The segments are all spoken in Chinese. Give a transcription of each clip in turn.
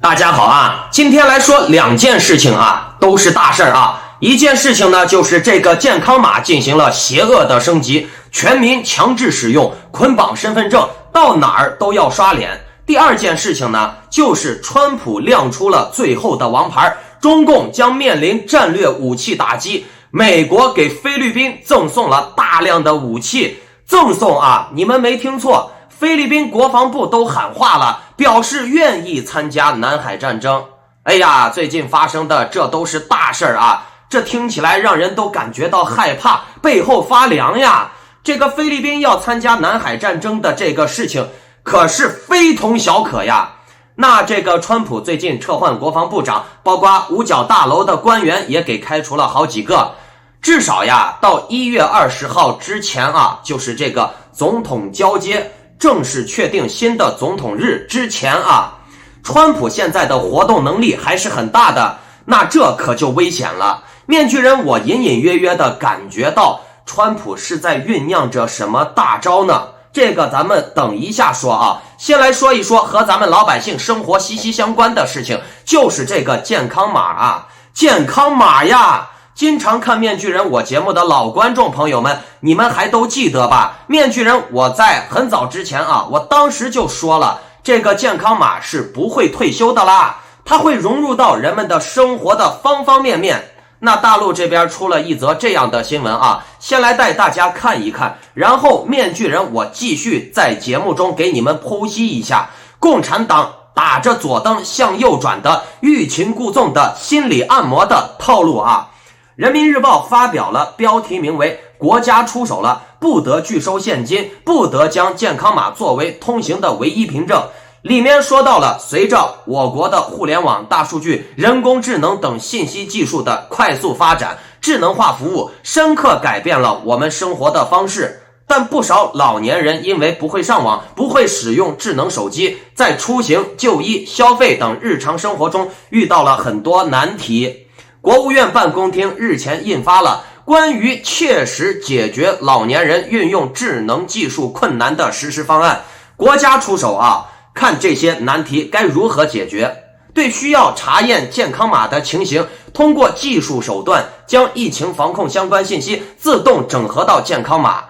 大家好啊，今天来说两件事情啊，都是大事啊。一件事情呢，就是这个健康码进行了邪恶的升级，全民强制使用，捆绑身份证，到哪儿都要刷脸。第二件事情呢，就是川普亮出了最后的王牌，中共将面临战略武器打击，美国给菲律宾赠送了大量的武器，赠送啊，你们没听错，菲律宾国防部都喊话了，表示愿意参加南海战争。哎呀，最近发生的这都是大事儿啊，这听起来让人都感觉到害怕，背后发凉呀。这个菲律宾要参加南海战争的这个事情可是非同小可呀。那这个川普最近撤换国防部长，包括五角大楼的官员也给开除了好几个，至少呀到1月20号之前啊，就是这个总统交接正式确定新的总统日之前啊，川普现在的活动能力还是很大的，那这可就危险了。面具人，我隐隐约约的感觉到川普是在酝酿着什么大招呢？这个咱们等一下说啊，先来说一说和咱们老百姓生活息息相关的事情，就是这个健康码啊，健康码呀。经常看面具人我节目的老观众朋友们，你们还都记得吧？面具人我在很早之前啊，我当时就说了，这个健康码是不会退休的啦，它会融入到人们的生活的方方面面。那大陆这边出了一则这样的新闻啊，先来带大家看一看，然后面具人我继续在节目中给你们剖析一下共产党打着左灯向右转的欲擒故纵的心理按摩的套路啊。人民日报发表了标题名为国家出手了，不得拒收现金，不得将健康码作为通行的唯一凭证。里面说到了，随着我国的互联网、大数据、人工智能等信息技术的快速发展，智能化服务深刻改变了我们生活的方式。但不少老年人因为不会上网，不会使用智能手机，在出行、就医、消费等日常生活中遇到了很多难题。国务院办公厅日前印发了关于切实解决老年人运用智能技术困难的实施方案，国家出手啊，看这些难题该如何解决。对需要查验健康码的情形，通过技术手段将疫情防控相关信息自动整合到健康码，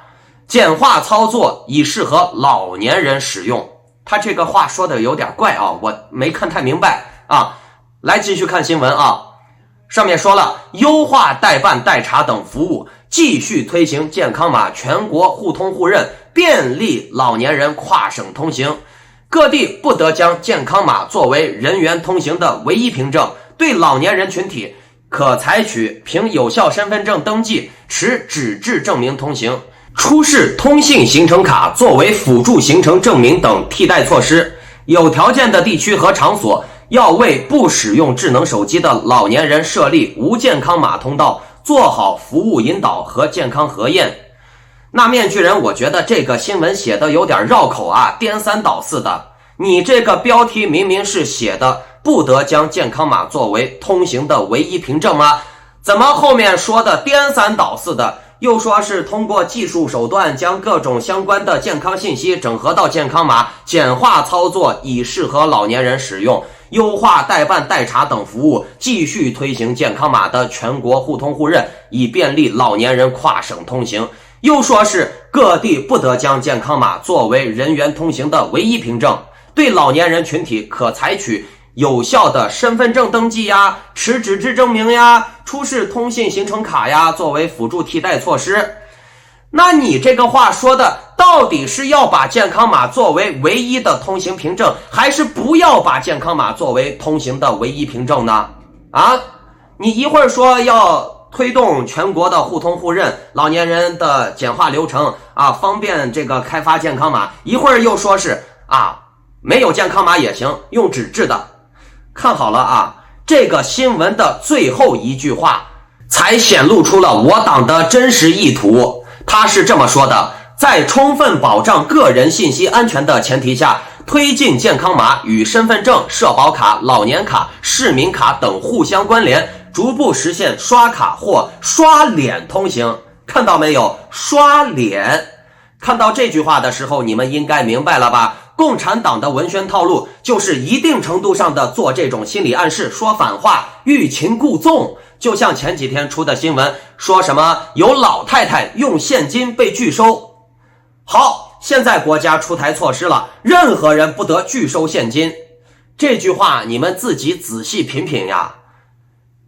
简化操作以适合老年人使用。他这个话说的有点怪啊，我没看太明白啊。来继续看新闻啊，上面说了，优化代办代查等服务，继续推行健康码全国互通互认，便利老年人跨省通行。各地不得将健康码作为人员通行的唯一凭证，对老年人群体可采取凭有效身份证登记、持纸质证明通行，出示通信行程卡作为辅助行程证明等替代措施。有条件的地区和场所要为不使用智能手机的老年人设立无健康码通道，做好服务引导和健康核验。那面具人，我觉得这个新闻写的有点绕口啊，颠三倒四的。你这个标题明明是写的不得将健康码作为通行的唯一凭证吗？怎么后面说的颠三倒四的，又说是通过技术手段将各种相关的健康信息整合到健康码，简化操作以适合老年人使用，优化代办代查等服务，继续推行健康码的全国互通互认，以便利老年人跨省通行。又说是各地不得将健康码作为人员通行的唯一凭证，对老年人群体可采取有效的身份证登记呀、持纸质证明呀、出示通信行程卡呀作为辅助替代措施。那你这个话说的到底是要把健康码作为唯一的通行凭证，还是不要把健康码作为通行的唯一凭证呢？啊，你一会儿说要推动全国的互通互认，老年人的简化流程啊，方便这个开发健康码，一会儿又说是啊，没有健康码也行，用纸质的。看好了啊，这个新闻的最后一句话才显露出了我党的真实意图。他是这么说的，在充分保障个人信息安全的前提下，推进健康码与身份证、社保卡、老年卡、市民卡等互相关联，逐步实现刷卡或刷脸通行。看到没有？刷脸。看到这句话的时候，你们应该明白了吧？共产党的文宣套路就是一定程度上的做这种心理暗示，说反话，欲擒故纵。就像前几天出的新闻，说什么有老太太用现金被拒收。好，现在国家出台措施了，任何人不得拒收现金。这句话你们自己仔细品品呀。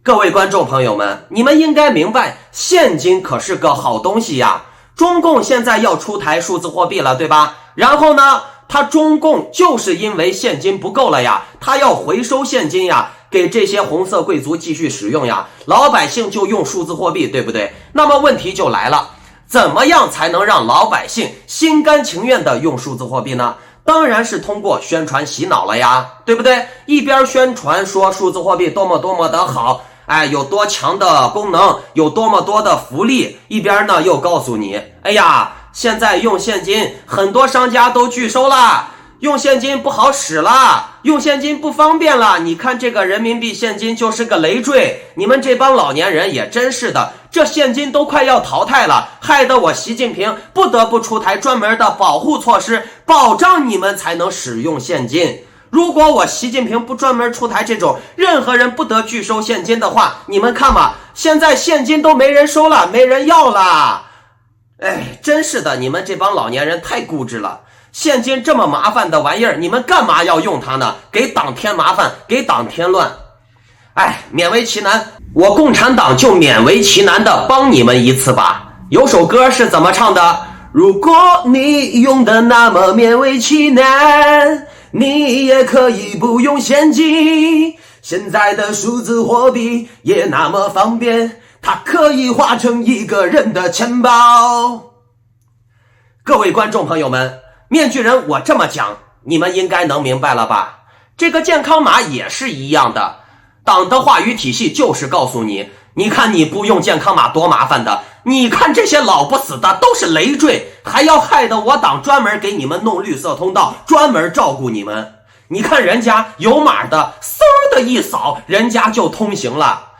各位观众朋友们，你们应该明白，现金可是个好东西呀。中共现在要出台数字货币了，对吧？然后呢，中共就是因为现金不够了呀，他要回收现金呀，给这些红色贵族继续使用呀，老百姓就用数字货币，对不对？那么问题就来了，怎么样才能让老百姓心甘情愿的用数字货币呢？当然是通过宣传洗脑了呀，对不对？一边宣传说数字货币多么多么的好，有多强的功能，有多么多的福利，一边呢又告诉你，哎呀，现在用现金很多商家都拒收了，用现金不好使了，用现金不方便了，你看这个人民币现金就是个累赘，你们这帮老年人也真是的，这现金都快要淘汰了，害得我习近平不得不出台专门的保护措施，保障你们才能使用现金。如果我习近平不专门出台这种任何人不得拒收现金的话，你们看吧，现在现金都没人收了，没人要了。真是的，你们这帮老年人太固执了。现金这么麻烦的玩意儿，你们干嘛要用它呢？给党添麻烦，给党添乱。勉为其难，我共产党就勉为其难的帮你们一次吧。有首歌是怎么唱的？如果你用的那么勉为其难，你也可以不用现金。现在的数字货币也那么方便，它可以化成一个人的钱包。各位观众朋友们，面具人我这么讲，你们应该能明白了吧？这个健康码也是一样的，党的话语体系就是告诉你，你看你不用健康码多麻烦的，你看这些老不死的都是累赘，还要害得我党专门给你们弄绿色通道，专门照顾你们。你看人家有码的，嗖的一扫，人家就通行了。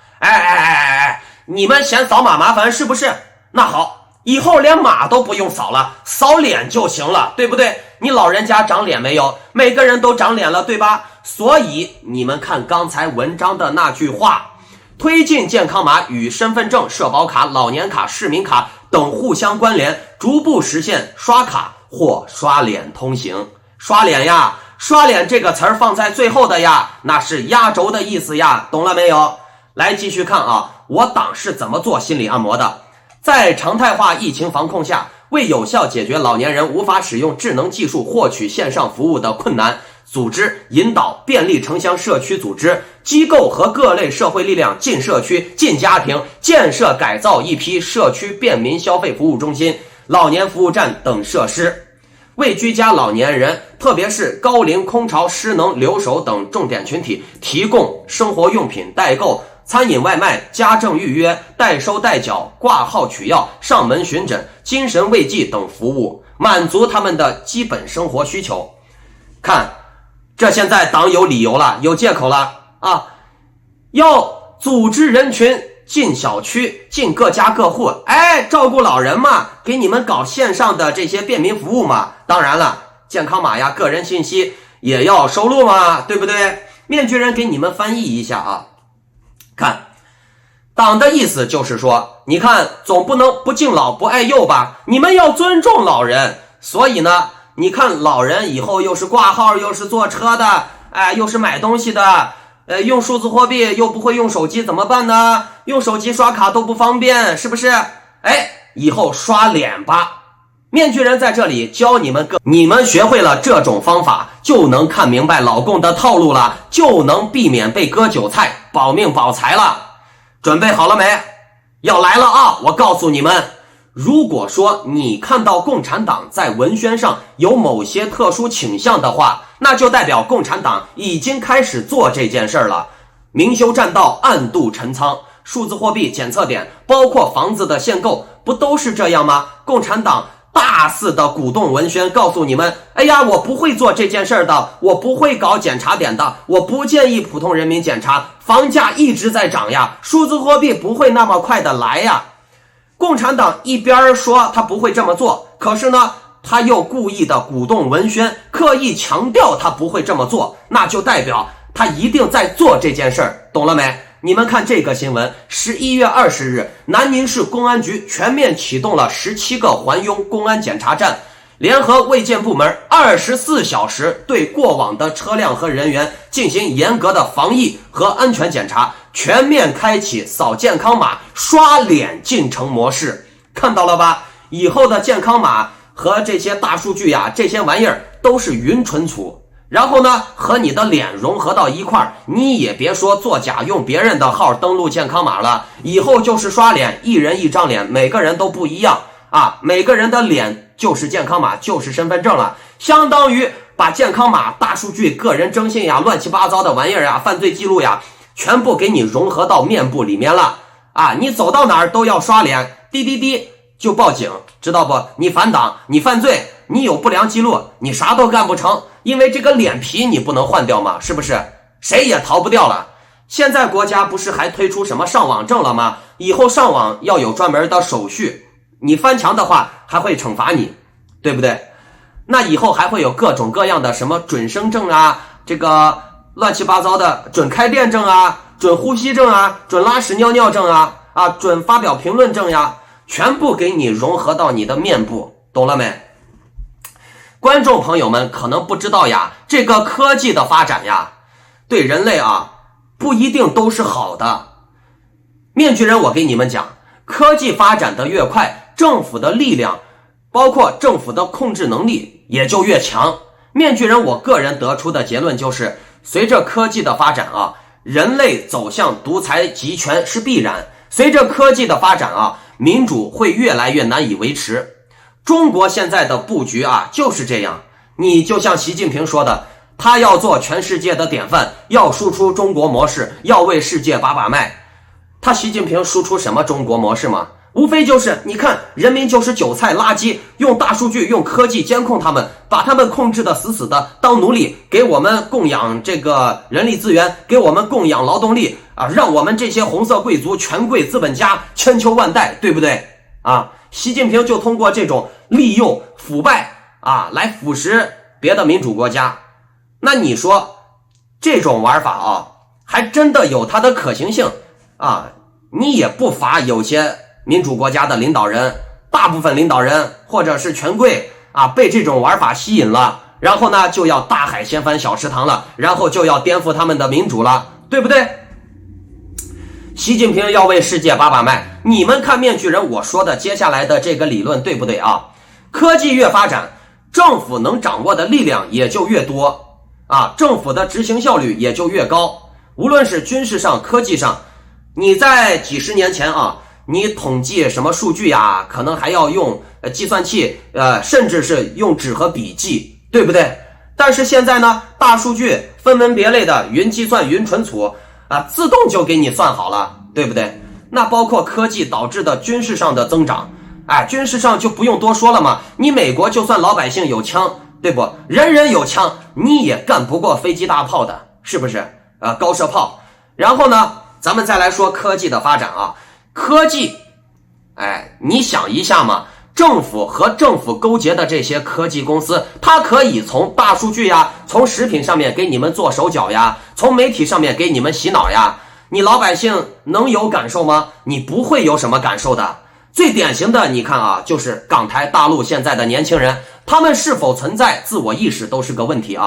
你们嫌扫码麻烦是不是？那好，以后连码都不用扫了，扫脸就行了，对不对？你老人家长脸没有？每个人都长脸了，对吧？所以你们看刚才文章的那句话，推进健康码与身份证、社保卡、老年卡、市民卡等互相关联，逐步实现刷卡或刷脸通行。刷脸呀，刷脸这个词儿放在最后的呀，那是压轴的意思呀，懂了没有？来继续看啊，我党是怎么做心理按摩的。在常态化疫情防控下，为有效解决老年人无法使用智能技术获取线上服务的困难，组织引导便利城乡社区组织机构和各类社会力量进社区、进家庭，建设改造一批社区便民消费服务中心、老年服务站等设施，为居家老年人，特别是高龄、空巢、失能、留守等重点群体提供生活用品代购、餐饮外卖、家政预约、代收代缴、挂号取药、上门巡诊、精神慰藉等服务，满足他们的基本生活需求。看，这现在党有理由了，有借口了啊！要组织人群进小区、进各家各户，照顾老人嘛，给你们搞线上的这些便民服务嘛。当然了，健康码呀、个人信息也要收录嘛，对不对？面具人给你们翻译一下啊。看，党的意思就是说，你看总不能不敬老不爱幼吧，你们要尊重老人。所以呢，你看老人以后又是挂号，又是坐车的，又是买东西的，用数字货币又不会用手机怎么办呢？用手机刷卡都不方便，是不是？以后刷脸吧。面具人在这里教你们你们学会了这种方法，就能看明白老共的套路了，就能避免被割韭菜，保命保财了。准备好了没？要来了啊！我告诉你们，如果说你看到共产党在文宣上有某些特殊倾向的话，那就代表共产党已经开始做这件事了。明修栈道，暗度陈仓，数字货币检测点，包括房子的限购，不都是这样吗？共产党大肆的鼓动文宣，告诉你们，我不会做这件事的，我不会搞检查点的，我不建议普通人民检查，房价一直在涨呀，数字货币不会那么快的来呀。共产党一边说他不会这么做，可是呢，他又故意的鼓动文宣，刻意强调他不会这么做，那就代表他一定在做这件事儿，懂了没？你们看这个新闻，11月20日，南宁市公安局全面启动了17个环拥公安检查站，联合卫健部门24小时对过往的车辆和人员进行严格的防疫和安全检查，全面开启扫健康码、刷脸进城模式。看到了吧？以后的健康码和这些大数据呀，这些玩意儿都是云存储，然后呢，和你的脸融合到一块儿，你也别说作假用别人的号登录健康码了，以后就是刷脸，一人一张脸，每个人都不一样啊，每个人的脸就是健康码，就是身份证了，相当于把健康码、大数据、个人征信呀、乱七八糟的玩意儿呀、犯罪记录呀，全部给你融合到面部里面了啊！你走到哪儿都要刷脸，滴滴滴就报警，知道不？你反党，你犯罪，你有不良记录，你啥都干不成，因为这个脸皮你不能换掉嘛，是不是？谁也逃不掉了。现在国家不是还推出什么上网证了吗？以后上网要有专门的手续，你翻墙的话还会惩罚你，对不对？那以后还会有各种各样的什么准生证啊，这个乱七八糟的准开店证啊，准呼吸证啊，准拉屎尿尿证啊，准发表评论证呀，全部给你融合到你的面部，懂了没？观众朋友们可能不知道呀，这个科技的发展呀，对人类不一定都是好的。面具人，我给你们讲，科技发展的越快，政府的力量，包括政府的控制能力也就越强。面具人，我个人得出的结论就是，随着科技的发展人类走向独裁集权是必然。随着科技的发展民主会越来越难以维持。中国现在的布局就是这样。你就像习近平说的，他要做全世界的典范，要输出中国模式，要为世界把把脉。他习近平输出什么中国模式吗？无非就是你看人民就是韭菜垃圾，用大数据用科技监控他们，把他们控制的死死的，当奴隶，给我们供养这个人力资源，给我们供养劳动力让我们这些红色贵族权贵资本家千秋万代，对不对习近平就通过这种利诱腐败来腐蚀别的民主国家。那你说这种玩法还真的有它的可行性你也不乏有些民主国家的领导人，大部分领导人或者是权贵被这种玩法吸引了，然后呢就要大海掀翻小池塘了，然后就要颠覆他们的民主了，对不对？习近平要为世界把把脉，你们看面具人我说的接下来的这个理论对不对科技越发展，政府能掌握的力量也就越多政府的执行效率也就越高。无论是军事上、科技上，你在几十年前你统计什么数据可能还要用计算器，甚至是用纸和笔记，对不对？但是现在呢，大数据分门别类的云计算、云存储自动就给你算好了，对不对？那包括科技导致的军事上的增长，军事上就不用多说了嘛。你美国就算老百姓有枪，对不？人人有枪，你也干不过飞机大炮的，是不是？高射炮。然后呢，咱们再来说科技的发展科技，你想一下嘛，政府和政府勾结的这些科技公司，它可以从大数据从食品上面给你们做手脚从媒体上面给你们洗脑你老百姓能有感受吗？你不会有什么感受的。最典型的你看就是港台大陆现在的年轻人，他们是否存在自我意识都是个问题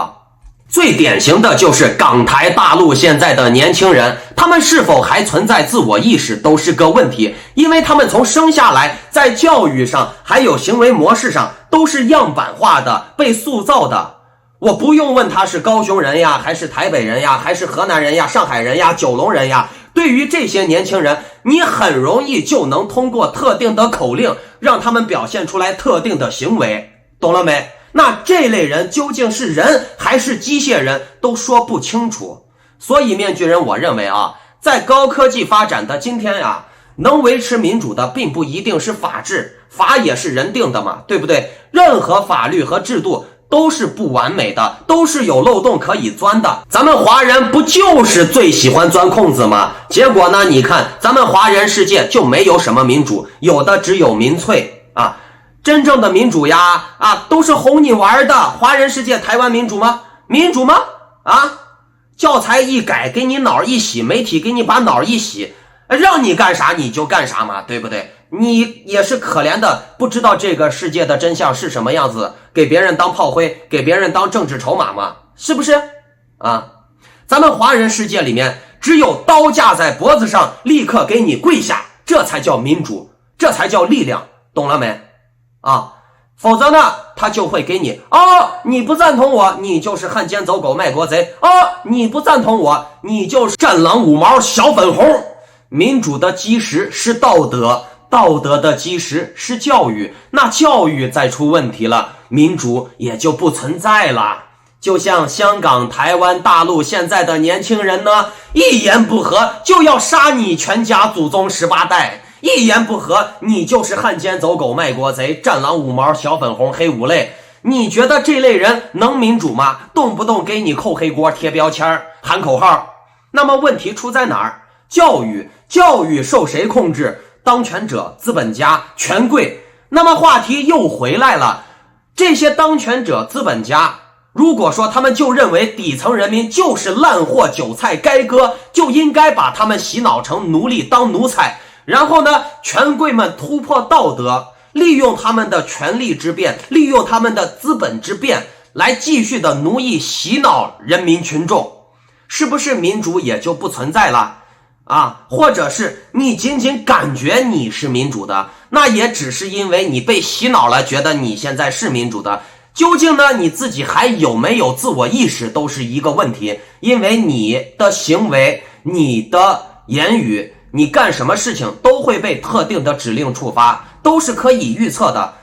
最典型的就是港台大陆现在的年轻人，他们是否还存在自我意识都是个问题，因为他们从生下来，在教育上还有行为模式上都是样板化的，被塑造的。我不用问他是高雄人还是台北人还是河南人上海人九龙人对于这些年轻人，你很容易就能通过特定的口令让他们表现出来特定的行为，懂了没？那这类人究竟是人还是机械人都说不清楚。所以面具人我认为在高科技发展的今天能维持民主的并不一定是法治，法也是人定的嘛，对不对？任何法律和制度都是不完美的，都是有漏洞可以钻的。咱们华人不就是最喜欢钻空子吗？结果呢，你看咱们华人世界就没有什么民主，有的只有民粹真正的民主呀，都是哄你玩的。华人世界台湾民主吗？民主吗？教材一改，给你脑一洗，媒体给你把脑一洗，让你干啥你就干啥嘛，对不对？你也是可怜的，不知道这个世界的真相是什么样子，给别人当炮灰，给别人当政治筹码嘛，是不是？咱们华人世界里面，只有刀架在脖子上，立刻给你跪下，这才叫民主，这才叫力量，懂了没？否则呢，他就会给你你不赞同我，你就是汉奸走狗卖国贼你不赞同我，你就是战狼五毛小粉红。民主的基石是道德，道德的基石是教育，那教育再出问题了，民主也就不存在了。就像香港、台湾、大陆现在的年轻人呢，一言不合就要杀你全家祖宗18代，一言不合你就是汉奸走狗卖国贼战狼五毛小粉红黑五类。你觉得这类人能民主吗？动不动给你扣黑锅贴标签喊口号。那么问题出在哪儿？教育受谁控制？当权者、资本家、权贵。那么话题又回来了，这些当权者、资本家，如果说他们就认为底层人民就是烂货韭菜该割，就应该把他们洗脑成奴隶当奴才，然后呢，权贵们突破道德，利用他们的权力之便，利用他们的资本之便来继续的奴役洗脑人民群众，是不是民主也就不存在了？或者是你仅仅感觉你是民主的，那也只是因为你被洗脑了，觉得你现在是民主的。究竟呢，你自己还有没有自我意识都是一个问题，因为你的行为、你的言语、你干什么事情都会被特定的指令触发，都是可以预测的。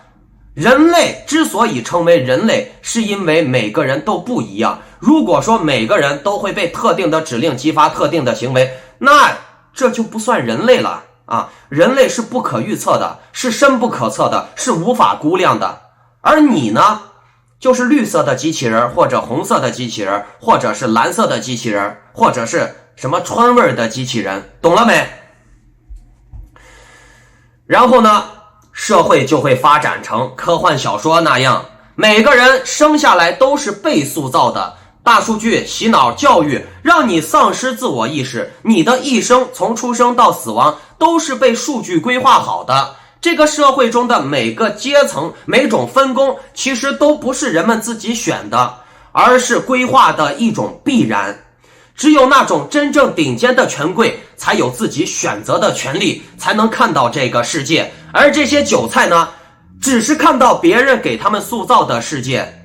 人类之所以称为人类，是因为每个人都不一样。如果说每个人都会被特定的指令激发特定的行为，那这就不算人类了人类是不可预测的，是深不可测的，是无法估量的。而你呢，就是绿色的机器人，或者红色的机器人，或者是蓝色的机器人，或者是什么川味的机器人，懂了没？然后呢，社会就会发展成科幻小说那样，每个人生下来都是被塑造的，大数据、洗脑、教育让你丧失自我意识，你的一生从出生到死亡都是被数据规划好的。这个社会中的每个阶层、每种分工其实都不是人们自己选的，而是规划的一种必然。只有那种真正顶尖的权贵才有自己选择的权利，才能看到这个世界。而这些韭菜呢，只是看到别人给他们塑造的世界。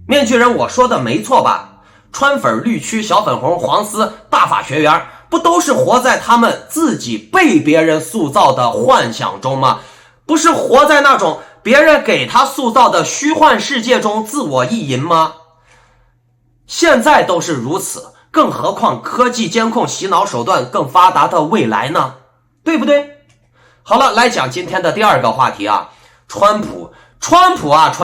面具人，我说的没错吧？川粉、绿区、小粉红、黄丝、大法学员，不都是活在他们自己被别人塑造的幻想中吗？不是活在那种别人给他塑造的虚幻世界中自我意淫吗？现在都是如此，更何况科技监控洗脑手段更发达的未来呢？对不对？好了，来讲今天的第二个话题川普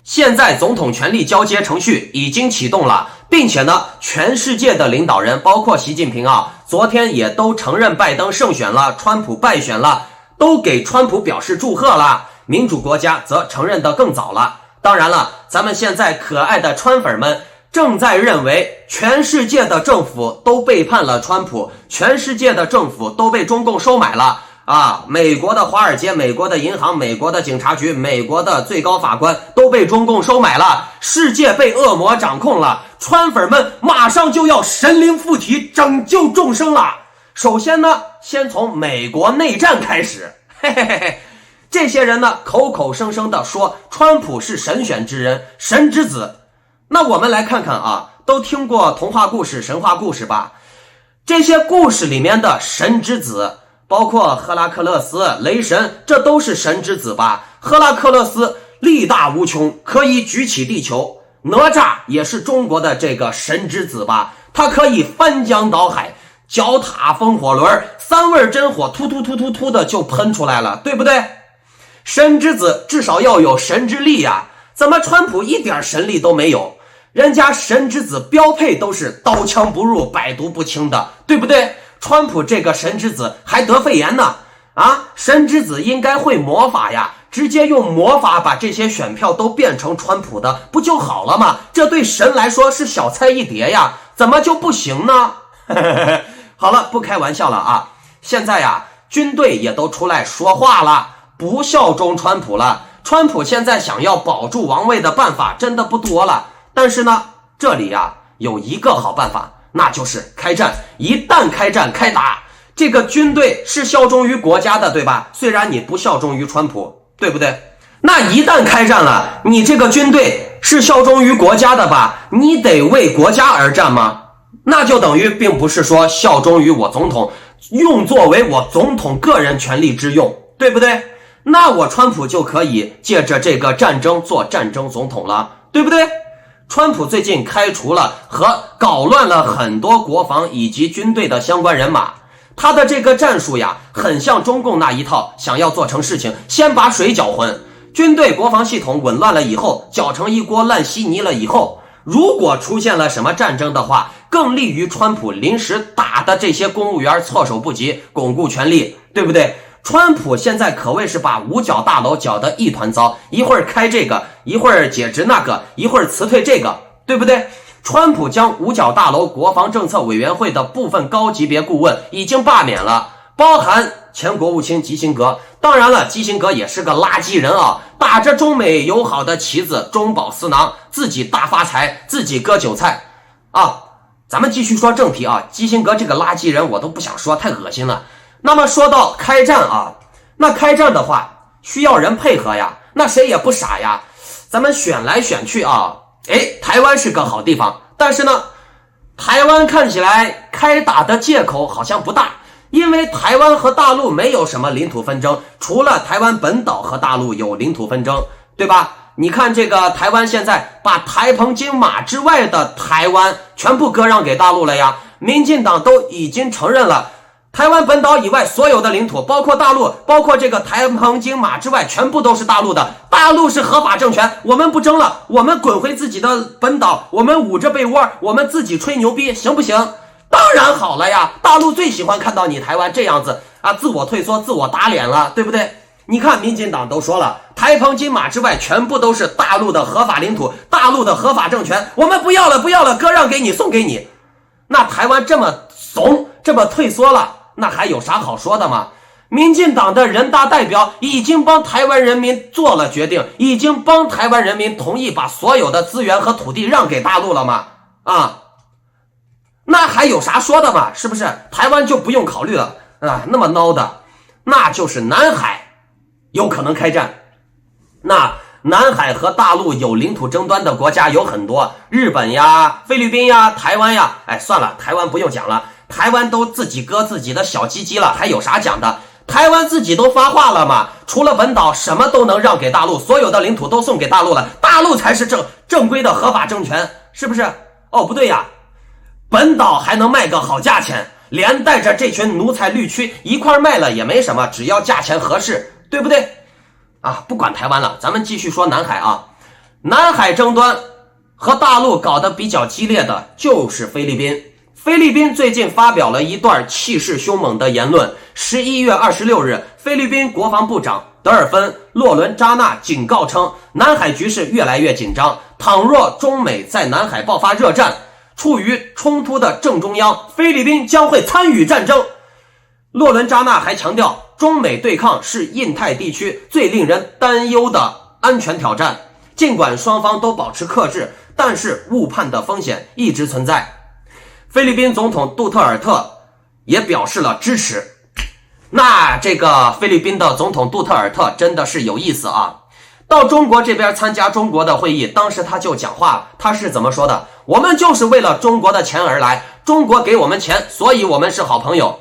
现在总统权力交接程序已经启动了，并且呢，全世界的领导人包括习近平昨天也都承认拜登胜选了，川普败选了，都给川普表示祝贺了。民主国家则承认的更早了。当然了，咱们现在可爱的川粉们正在认为全世界的政府都背叛了川普，全世界的政府都被中共收买了美国的华尔街、美国的银行、美国的警察局、美国的最高法官都被中共收买了，世界被恶魔掌控了，川粉们马上就要神灵附体拯救众生了。首先呢，先从美国内战开始，这些人呢，口口声声的说川普是神选之人、神之子。那我们来看看都听过童话故事、神话故事吧？这些故事里面的神之子，包括赫拉克勒斯、雷神，这都是神之子吧？赫拉克勒斯力大无穷，可以举起地球。哪吒也是中国的这个神之子吧？他可以翻江倒海，脚踏风火轮，三味真火突突突突突的就喷出来了，对不对？神之子至少要有神之力怎么川普一点神力都没有？人家神之子标配都是刀枪不入、百毒不侵的，对不对？川普这个神之子还得肺炎呢神之子应该会魔法呀，直接用魔法把这些选票都变成川普的，不就好了吗？这对神来说是小菜一碟呀，怎么就不行呢？好了，不开玩笑了啊！现在呀，军队也都出来说话了，不效忠川普了。川普现在想要保住王位的办法真的不多了，但是呢，这里呀有一个好办法，那就是开战。一旦开战开打，这个军队是效忠于国家的，对吧？虽然你不效忠于川普，对不对？那一旦开战了，你这个军队是效忠于国家的吧？你得为国家而战吗？那就等于并不是说效忠于我总统，用作为我总统个人权力之用，对不对？那我川普就可以借着这个战争做战争总统了，对不对？川普最近开除了和搞乱了很多国防以及军队的相关人马，他的这个战术呀，很像中共那一套，想要做成事情，先把水搅浑，军队国防系统紊乱了以后，搅成一锅烂稀泥了以后，如果出现了什么战争的话，更利于川普临时打的这些公务员措手不及，巩固权力，对不对？川普现在可谓是把五角大楼搅得一团糟，一会儿开这个，一会儿解职那个，一会儿辞退这个，对不对？川普将五角大楼国防政策委员会的部分高级别顾问已经罢免了，包含前国务卿基辛格。当然了，基辛格也是个垃圾人啊，打着中美友好的旗子，中饱私囊，自己大发财，自己割韭菜啊。咱们继续说正题啊，基辛格这个垃圾人我都不想说，太恶心了。那么说到开战啊，那开战的话需要人配合呀，那谁也不傻呀。咱们选来选去啊，台湾是个好地方，但是呢，台湾看起来开打的借口好像不大，因为台湾和大陆没有什么领土纷争，除了台湾本岛和大陆有领土纷争，对吧？你看这个台湾现在把台澎金马之外的台湾全部割让给大陆了呀，民进党都已经承认了台湾本岛以外所有的领土，包括大陆，包括这个台澎金马之外，全部都是大陆的。大陆是合法政权，我们不争了，我们滚回自己的本岛，我们捂着被窝，我们自己吹牛逼，行不行？当然好了呀，大陆最喜欢看到你台湾这样子啊，自我退缩，自我打脸了，对不对？你看民进党都说了，台澎金马之外全部都是大陆的合法领土，大陆的合法政权，我们不要了，不要了，割让给你，送给你。那台湾这么怂，这么退缩了，那还有啥好说的吗？民进党的人大代表已经帮台湾人民做了决定，已经帮台湾人民同意把所有的资源和土地让给大陆了吗？那还有啥说的吗？是不是？台湾就不用考虑了啊？那么孬的，那就是南海有可能开战。那南海和大陆有领土争端的国家有很多，日本呀、菲律宾呀、台湾呀。算了，台湾不用讲了，台湾都自己割自己的小鸡鸡了，还有啥讲的？台湾自己都发话了嘛，除了本岛什么都能让给大陆，所有的领土都送给大陆了，大陆才是正规的合法政权，是不是？哦，不对呀，本岛还能卖个好价钱，连带着这群奴才绿区一块卖了也没什么，只要价钱合适，对不对？不管台湾了，咱们继续说南海啊。南海争端和大陆搞得比较激烈的就是菲律宾。菲律宾最近发表了一段气势凶猛的言论。11月26日，菲律宾国防部长德尔芬·洛伦扎纳警告称，南海局势越来越紧张，倘若中美在南海爆发热战，处于冲突的正中央，菲律宾将会参与战争。洛伦扎纳还强调，中美对抗是印太地区最令人担忧的安全挑战，尽管双方都保持克制，但是误判的风险一直存在。菲律宾总统杜特尔特也表示了支持。那这个菲律宾的总统杜特尔特真的是有意思啊，到中国这边参加中国的会议，当时他就讲话，他是怎么说的？我们就是为了中国的钱而来，中国给我们钱，所以我们是好朋友。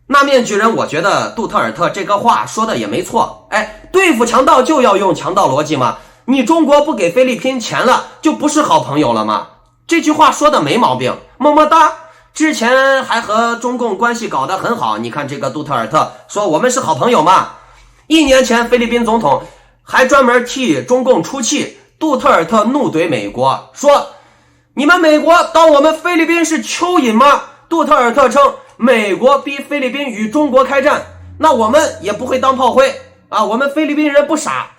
那面具人，我觉得杜特尔特这个话说的也没错，对付强盗就要用强盗逻辑嘛，你中国不给菲律宾钱了，就不是好朋友了吗？这句话说的没毛病，么么哒。之前还和中共关系搞得很好，你看这个杜特尔特说我们是好朋友嘛。1年前菲律宾总统还专门替中共出气，杜特尔特怒怼美国，说你们美国当我们菲律宾是蚯蚓吗？杜特尔特称美国逼菲律宾与中国开战，那我们也不会当炮灰，啊，我们菲律宾人不傻。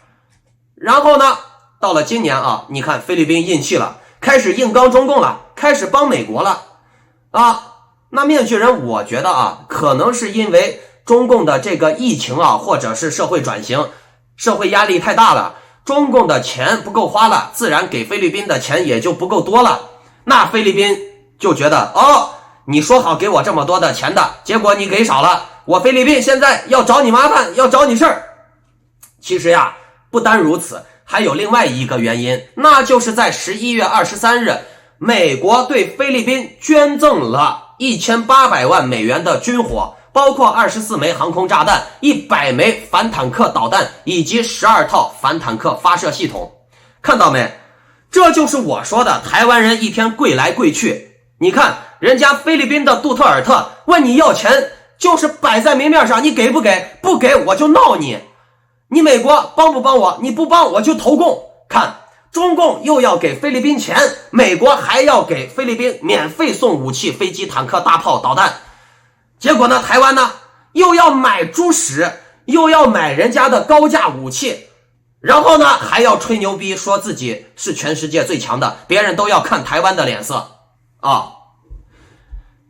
然后呢，到了今年啊，你看菲律宾硬气了，开始硬刚中共了，开始帮美国了啊。那面具人我觉得啊，可能是因为中共的这个疫情啊，或者是社会转型，社会压力太大了，中共的钱不够花了，自然给菲律宾的钱也就不够多了。那菲律宾就觉得，哦，你说好给我这么多的钱的，结果你给少了，我菲律宾现在要找你麻烦，要找你事儿。其实呀，不单如此，还有另外一个原因，那就是在11月23日，美国对菲律宾捐赠了1800万美元的军火，包括24枚航空炸弹、100枚反坦克导弹以及12套反坦克发射系统。看到没？这就是我说的台湾人一天跪来跪去。你看人家菲律宾的杜特尔特问你要钱，就是摆在明面上，你给不给？不给我就闹你。你美国帮不帮我？你不帮我就投共。看中共又要给菲律宾钱，美国还要给菲律宾免费送武器、飞机、坦克、大炮、导弹。结果呢，台湾呢又要买猪屎，又要买人家的高价武器，然后呢还要吹牛逼说自己是全世界最强的，别人都要看台湾的脸色啊。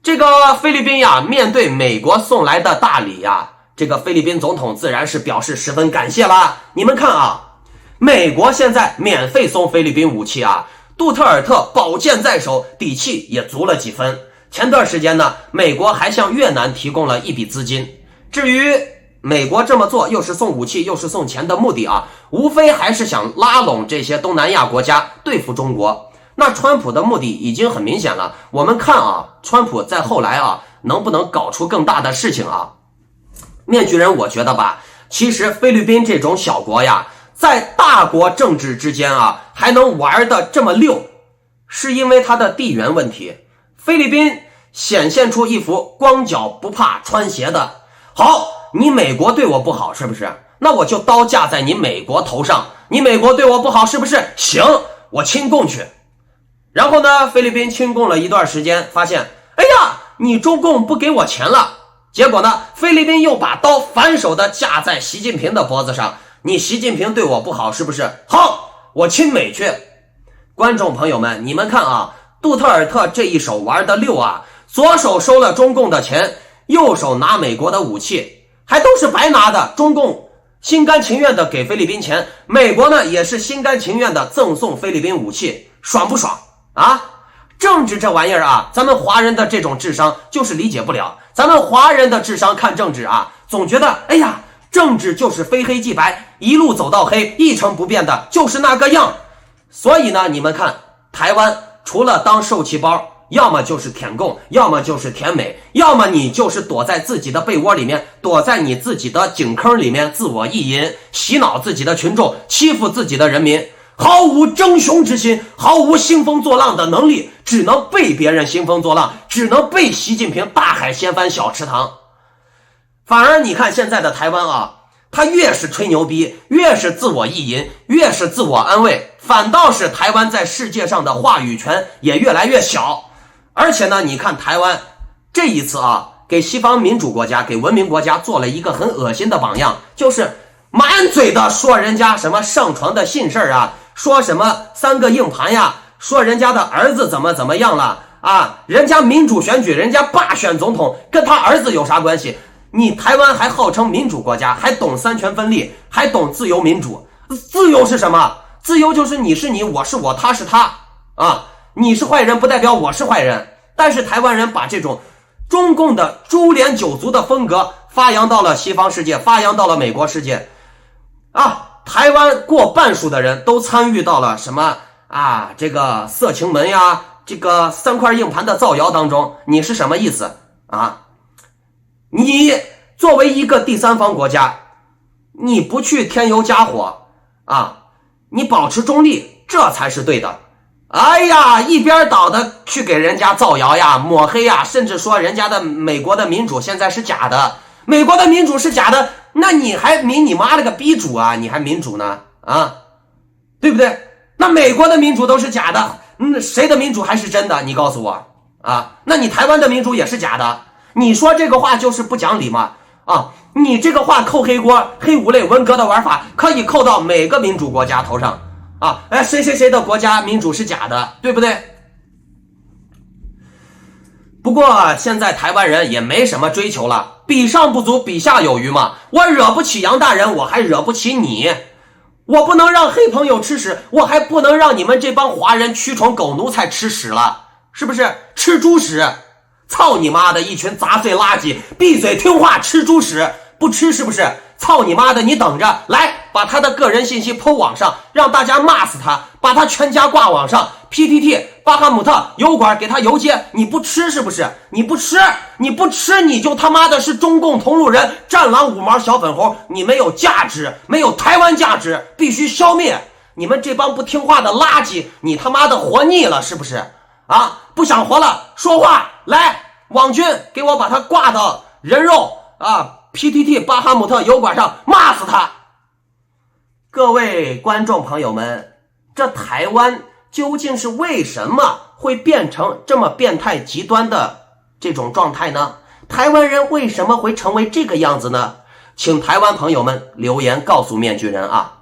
这个菲律宾呀，面对美国送来的大礼呀，这个菲律宾总统自然是表示十分感谢啦。你们看啊，美国现在免费送菲律宾武器啊，杜特尔特宝剑在手，底气也足了几分。前段时间呢，美国还向越南提供了一笔资金。至于美国这么做又是送武器又是送钱的目的啊，无非还是想拉拢这些东南亚国家对付中国。那川普的目的已经很明显了，我们看啊，川普在后来啊，能不能搞出更大的事情啊？面具人我觉得吧，其实菲律宾这种小国呀，在大国政治之间啊，还能玩得这么溜，是因为它的地缘问题。菲律宾显现出一副光脚不怕穿鞋的，好，你美国对我不好是不是？那我就刀架在你美国头上，你美国对我不好是不是？行，我亲共去。然后呢，菲律宾亲共了一段时间，发现，哎呀，你中共不给我钱了。结果呢，菲律宾又把刀反手的架在习近平的脖子上，你习近平对我不好是不是？好，我亲美去。观众朋友们，你们看啊，杜特尔特这一手玩的溜啊，左手收了中共的钱，右手拿美国的武器，还都是白拿的。中共心甘情愿的给菲律宾钱，美国呢也是心甘情愿的赠送菲律宾武器，爽不爽啊？政治这玩意儿啊，咱们华人的这种智商就是理解不了。咱们华人的智商看政治啊，总觉得哎呀，政治就是非黑即白，一路走到黑，一成不变的就是那个样。所以呢，你们看台湾除了当受气包，要么就是舔共，要么就是舔美，要么你就是躲在自己的被窝里面，躲在你自己的井坑里面自我意淫，洗脑自己的群众，欺负自己的人民，毫无争雄之心，毫无兴风作浪的能力，只能被别人兴风作浪，只能被习近平大海掀翻小池塘。反而你看现在的台湾啊，他越是吹牛逼，越是自我意淫，越是自我安慰，反倒是台湾在世界上的话语权也越来越小。而且呢，你看台湾这一次啊，给西方民主国家，给文明国家做了一个很恶心的榜样，就是满嘴的说人家什么上床的信事啊，说什么3个硬盘呀，说人家的儿子怎么样了啊，人家民主选举，人家罢选总统，跟他儿子有啥关系？你台湾还号称民主国家，还懂三权分立，还懂自由民主。自由是什么？自由就是你是你，我是我，他是他啊。你是坏人不代表我是坏人。但是台湾人把这种中共的株连九族的风格发扬到了西方世界，发扬到了美国世界啊。台湾过半数的人都参与到了什么啊，这个色情门呀，这个3块硬盘的造谣当中。你是什么意思啊？你作为一个第三方国家，你不去添油加火啊，你保持中立，这才是对的。哎呀，一边倒的去给人家造谣呀，抹黑呀，甚至说人家的美国的民主现在是假的，美国的民主是假的，那你还民你妈了个逼主啊，你还民主呢啊，对不对？那美国的民主都是假的，谁的民主还是真的？你告诉我啊，那你台湾的民主也是假的，你说这个话就是不讲理吗？啊！你这个话扣黑锅，黑五类文革的玩法可以扣到每个民主国家头上啊！谁谁谁的国家民主是假的，对不对？不过现在台湾人也没什么追求了，比上不足，比下有余嘛。我惹不起杨大人，我还惹不起你。我不能让黑朋友吃屎，我还不能让你们这帮华人蛆虫狗奴才吃屎了，是不是？吃猪屎！操你妈的一群杂碎垃圾，闭嘴听话，吃猪屎不吃是不是？操你妈的，你等着来，把他的个人信息抛网上，让大家骂死他，把他全家挂网上， PTT 巴哈姆特油管给他游街，你不吃是不是？你不吃你就他妈的是中共同路人，战狼五毛小粉红，你没有价值，没有台湾价值，必须消灭你们这帮不听话的垃圾，你他妈的活腻了是不是？啊，不想活了，说话来，网军给我把他挂到人肉啊 PTT 巴哈姆特油管上，骂死他！各位观众朋友们，这台湾究竟是为什么会变成这么变态极端的这种状态呢？台湾人为什么会成为这个样子呢？请台湾朋友们留言告诉面具人啊！